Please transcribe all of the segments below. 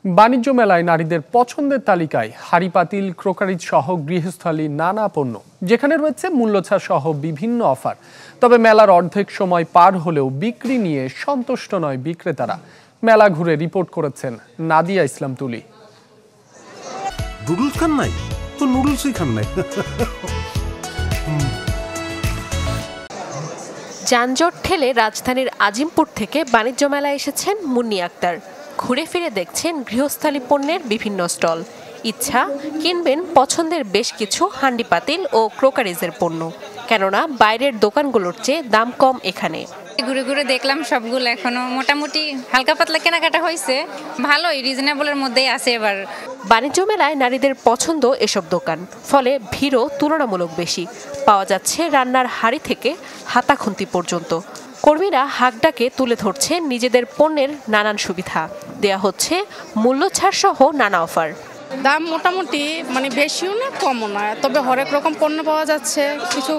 বাণিজ্য মেলায় নারীদের পছন্দের তালিকায় হাঁড়ি পাতিল, ক্রোকারিজ সহ গৃহস্থালী নানা পণ্য, যেখানে রয়েছে মূল্যছাড় সহ বিভিন্ন অফার। তবে মেলার অর্ধেক সময় পার হলেও বিক্রি নিয়ে সন্তুষ্ট নয় বিক্রেতারা। মেলা ঘুরে রিপোর্ট করেছেন নাদিয়া ইসলাম তুলি। নুডলস খান নাই তো নুডলসই খান নাই। যানজট ঠেলে রাজধানীর আজিমপুর থেকে বাণিজ্য মেলায় এসেছেন মুন্নি আক্তার। ঘুরে ফিরে দেখছেন গৃহস্থালী পণ্যের বিভিন্ন স্টল। ইচ্ছা কিনবেন পছন্দের বেশ কিছু হান্ডি পাতিল ও ক্রোকারিজের পণ্য, কেননা বাইরের দোকানগুলোর চেয়ে দাম কম এখানে। ঘুরে ঘুরে দেখলাম সবগুলো, এখনো মোটামুটি হালকা পাতলা কেনাকাটা হয়েছে, ভালোই রিজনেবলের মধ্যেই আছে। এবার বাণিজ্য মেলায় নারীদের পছন্দ এসব দোকান, ফলে ভিড়ও তুলনামূলক বেশি। পাওয়া যাচ্ছে রান্নার হাঁড়ি থেকে হাতা খুন্তি পর্যন্ত। কর্মীরা হাঁকডাকে তুলে ধরছে নিজেদের পণ্যের নানান সুবিধা, দেয়া হচ্ছে মূল্যছাড় সহ নানা অফার। দাম মোটামুটি বেশিও না কমও না, তবে হরেক রকম পণ্য পাওয়া যাচ্ছে।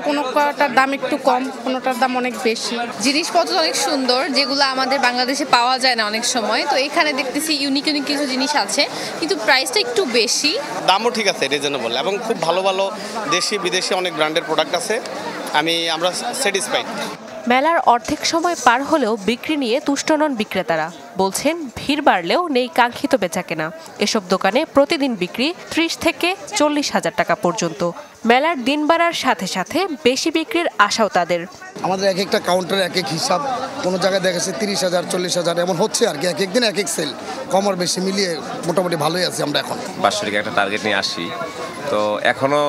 কোনোটার দাম একটু কম, কোনোটার দাম অনেক বেশি। জিনিসপত্র অনেক সুন্দর, যেগুলো আমাদের বাংলাদেশে পাওয়া যায় না অনেক সময়। তো এখানে দেখতেছি ইউনিক ইউনিক কিছু জিনিস আছে, কিন্তু প্রাইসটা একটু বেশি। দামও ঠিক আছে, রিজনেবল, এবং খুব ভালো ভালো দেশি বিদেশি অনেক ব্র্যান্ডের প্রোডাক্ট আছে। আমরা স্যাটিসফাইড। মেলার অর্ধেক সময় পার হলেও বিক্রি নিয়ে তুষ্ট নন বিক্রেতারা। বলছেন ভিড় বাড়লেও নেই কাঙ্ক্ষিত বেচাকেনা। এসব দোকানে প্রতিদিন বিক্রি 30 থেকে 40 হাজার টাকা পর্যন্ত। মেলার দিন বাড়ার সাথে সাথে বেশি বিক্রির আশাও তাদের। আমাদের এক একটা কাউন্টারে এক এক হিসাব, কোনো জায়গায় দেখা যাচ্ছে 30,000 40,000 এমন হচ্ছে আর কি। এক একদিন এক এক সেল, কম আর বেশি মিলিয়ে মোটামুটি ভালোই আছি আমরা এখন। বাৎসরিক একটা টার্গেট নিয়ে আসি, তো এখনো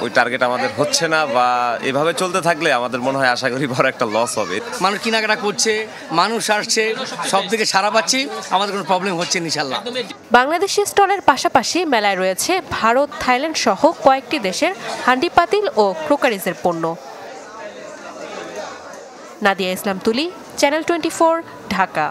ওই টার্গেট আমাদের হচ্ছে না, বা এভাবে চলতে থাকলে আমাদের মনে হয় আশা করি বড় একটা লস হবে। মানুষ কেনাকাটা করছে, মানুষ আসছে, সব দিকে সারা পাচ্ছি, আমাদের কোনো প্রবলেম হচ্ছে না ইনশাআল্লাহ। বাংলাদেশি স্টলের পাশাপাশি মেলায় রয়েছে ভারত, থাইল্যান্ড সহ কয়েকটি দেশের হান্ডি পাতিল ও ক্রোকারিজের পণ্য। নাদিয়া ইসলাম তুলি, চ্যানেল 24, ঢাকা।